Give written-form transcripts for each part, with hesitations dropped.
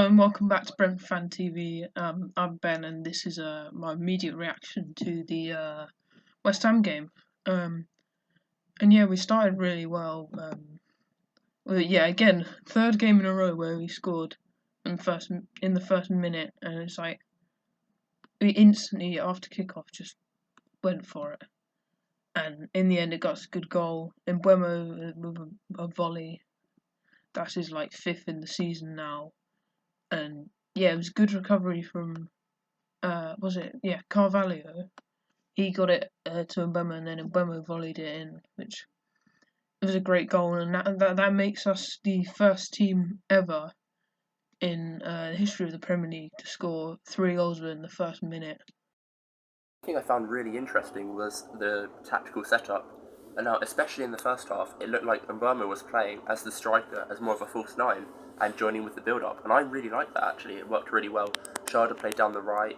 Hello and welcome back to Brentford Fan TV. I'm Ben, and this is my immediate reaction to the West Ham game. And yeah, we started really well. Again, third game in a row where we scored in the first minute, and it's like we instantly after kickoff just went for it, and in the end it got us a good goal. And Mbeumo with a volley. That's his like fifth in the season now, and yeah, it was good recovery from Carvalho. He got it to Mbeumo, and then Mbeumo volleyed it in, which was a great goal, and that makes us the first team ever in the history of the Premier League to score 3 goals within the first minute. The thing I found really interesting was the tactical setup. And now, especially in the first half, it looked like Mbeumo was playing as the striker, as more of a false nine, and joining with the build-up. And I really liked that, actually. It worked really well. Sharda played down the right.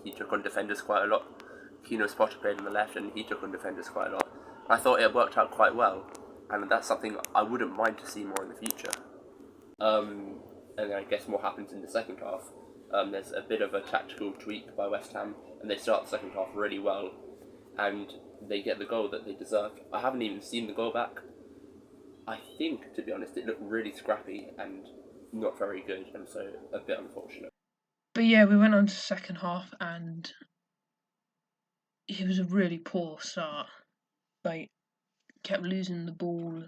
He took on defenders quite a lot. Kino Spotter played on the left, and he took on defenders quite a lot. I thought it worked out quite well. And that's something I wouldn't mind to see more in the future. And I guess more happens in the second half. There's a bit of a tactical tweak by West Ham, and they start the second half really well, and they get the goal that they deserved. I haven't even seen the goal back. I think, to be honest, it looked really scrappy and not very good, and so a bit unfortunate. But yeah, we went on to the second half, and it was a really poor start. Like, kept losing the ball.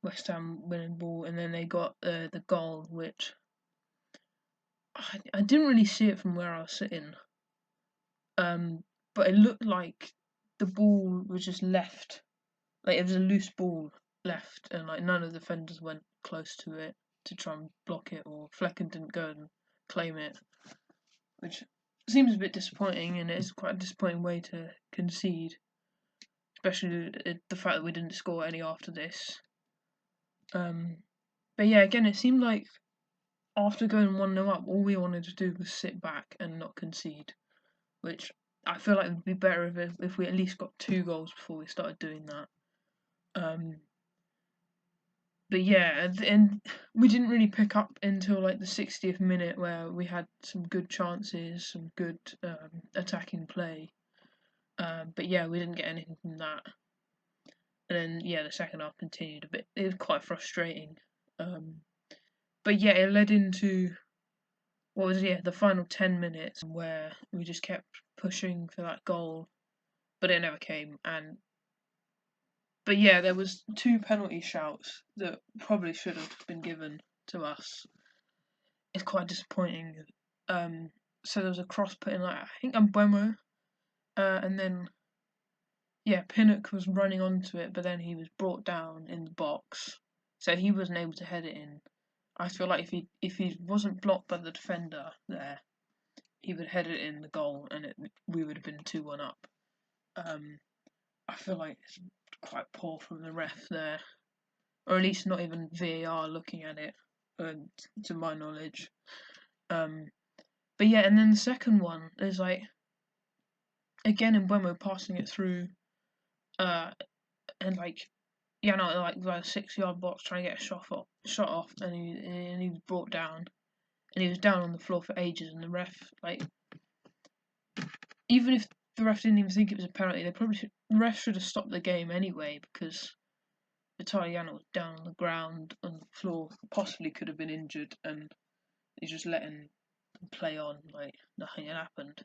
West Ham winning ball, and then they got the goal, which I didn't really see it from where I was sitting. But it looked like the ball was just left, like it was a loose ball left, and like none of the defenders went close to it to try and block it, or Flecken didn't go and claim it, which seems a bit disappointing, and it is quite a disappointing way to concede, especially the fact that we didn't score any after this. But yeah, again, it seemed like after going 1-0 up, all we wanted to do was sit back and not concede, which I feel like it would be better if we at least got 2 goals before we started doing that. But yeah, and we didn't really pick up until like the 60th minute, where we had some good chances, some good attacking play. But yeah, we didn't get anything from that. And then yeah, the second half continued a bit. It was quite frustrating. But yeah, it led into the final 10 minutes, where we just kept pushing for that goal, but it never came. But yeah, there was 2 penalty shouts that probably should have been given to us. It's quite disappointing. So there was a cross put in, like, I think Mbeumo, and then Pinnock was running onto it, but then he was brought down in the box, so he wasn't able to head it in. I feel like if he wasn't blocked by the defender there, he would head it in the goal, and we would have been 2-1 up. I feel like it's quite poor from the ref there, or at least not even VAR looking at it, to my knowledge. But yeah, and then the second one is like, again, Mbeumo passing it through, and like a 6-yard box, trying to get a shot off, and he was brought down, and he was down on the floor for ages, and the ref, like, even if the ref didn't even think it was a penalty, the ref should have stopped the game anyway, because Italiano was down on the ground, on the floor, possibly could have been injured, and he's just letting him play on like nothing had happened.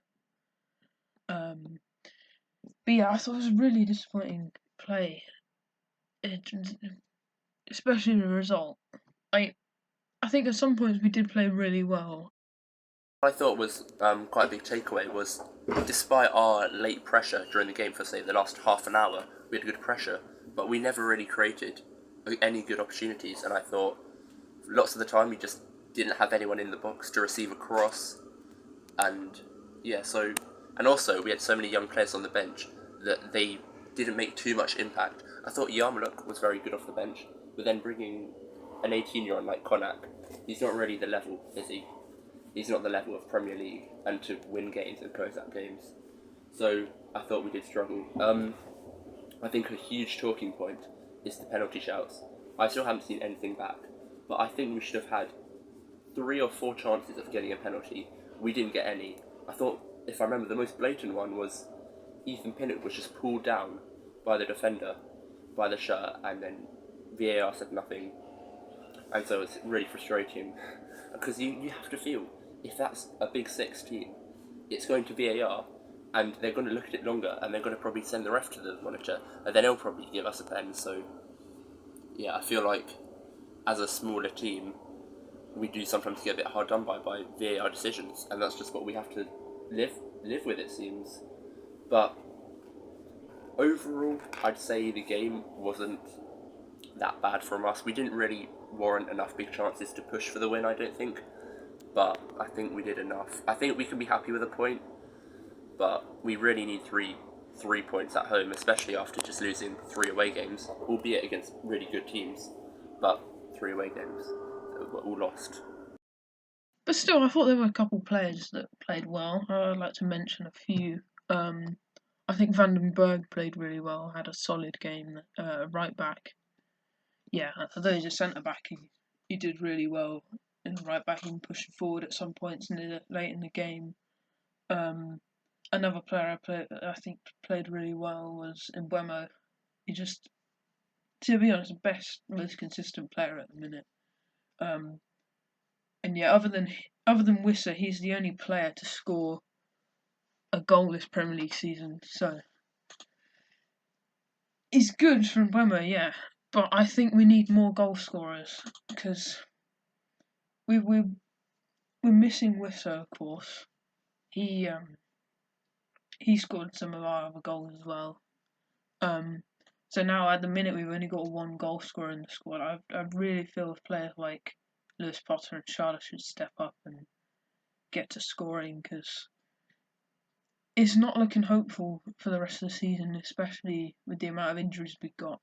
But yeah, I thought it was a really disappointing play, especially the result. I think at some points we did play really well. What I thought was quite a big takeaway was, despite our late pressure during the game for, say, the last half an hour, we had good pressure, but we never really created any good opportunities, and I thought lots of the time we just didn't have anyone in the box to receive a cross, and also we had so many young players on the bench that they didn't make too much impact. I thought Yarmulke was very good off the bench, but then bringing an 18-year-old like Konak, he's not really the level, is he? He's not the level of Premier League and to win games and close out games. So I thought we did struggle. I think a huge talking point is the penalty shouts. I still haven't seen anything back, but I think we should have had 3 or 4 chances of getting a penalty. We didn't get any. I thought, if I remember, the most blatant one was Ethan Pinnock was just pulled down by the defender, by the shirt, and then VAR said nothing. And so it's really frustrating because you have to feel if that's a big 16, it's going to VAR and they're going to look at it longer and they're going to probably send the ref to the monitor and then they'll probably give us a pen. So yeah, I feel like as a smaller team, we do sometimes get a bit hard done by VAR decisions, and that's just what we have to live with, it seems. But overall, I'd say the game wasn't that bad from us. We didn't really warrant enough big chances to push for the win, I don't think. But I think we did enough. I think we can be happy with a point, but we really need three points at home, especially after just losing 3 away games, albeit against really good teams. But 3 away games that were all lost. But still, I thought there were a couple players that played well. I'd like to mention a few. I think Vandenberg played really well, had a solid game. Right back, yeah, although he's a centre back, he did really well in the right back and pushing forward at some points late in the game. Another player I think played really well was Mbeumo. He just, to be honest, the best, most consistent player at the minute. And yeah, other than Wissa, he's the only player to score a goal this Premier League season. So he's good from Mbeumo, yeah, but I think we need more goal scorers because we're missing Wissa, of course. He scored some of our other goals as well. So now at the minute we've only got one goal scorer in the squad. I really feel if players like Lewis Potter and Charlotte should step up and get to scoring because it's not looking hopeful for the rest of the season, especially with the amount of injuries we've got.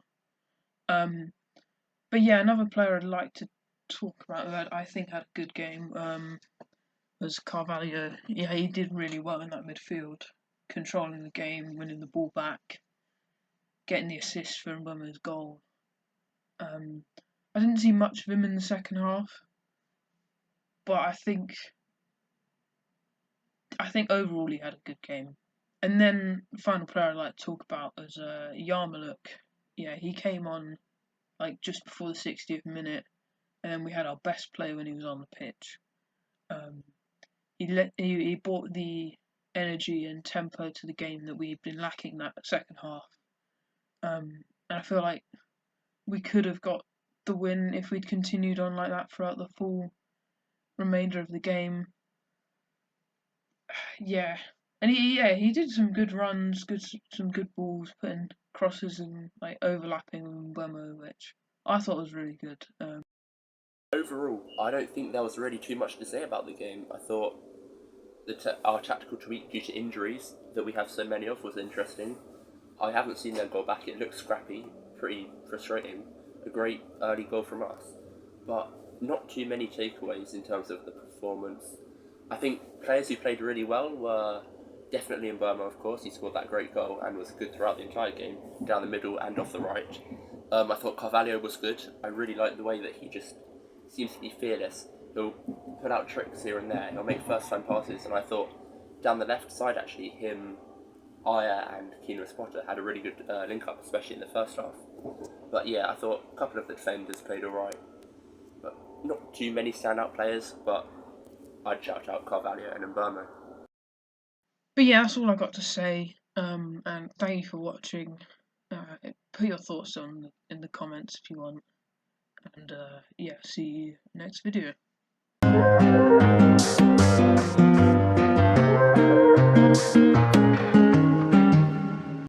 But yeah, another player I'd like to talk about that I think had a good game was Carvalho. Yeah, he did really well in that midfield, controlling the game, winning the ball back, getting the assist for Mbeumo's goal. I didn't see much of him in the second half, but I think overall he had a good game. And then the final player I'd like to talk about was Yarmouk. Yeah, he came on like just before the 60th minute, and then we had our best player when he was on the pitch. Um, he brought the energy and tempo to the game that we'd been lacking that second half. And I feel like we could have got the win if we'd continued on like that throughout the full remainder of the game. Yeah, and he did some good runs, some good balls, putting crosses and like overlapping with Mbeumo, which I thought was really good. Overall, I don't think there was really too much to say about the game. I thought our tactical tweak due to injuries that we have so many of was interesting. I haven't seen them go back. It looks scrappy, pretty frustrating. A great early goal from us, but not too many takeaways in terms of the performance. I think players who played really well were definitely Mbeumo, of course. He scored that great goal and was good throughout the entire game, down the middle and off the right. I thought Carvalho was good. I really liked the way that he just seems to be fearless. He'll put out tricks here and there. He'll make first-time passes, and I thought down the left side actually, him, Aya, and Keenan Spotter had a really good link-up, especially in the first half. But yeah, I thought a couple of the defenders played alright, but not too many standout players. But I'd shout out Carvalho and Mbeumo. But yeah, that's all I got to say. And thank you for watching. Put your thoughts on in the comments if you want. And yeah, see you next video.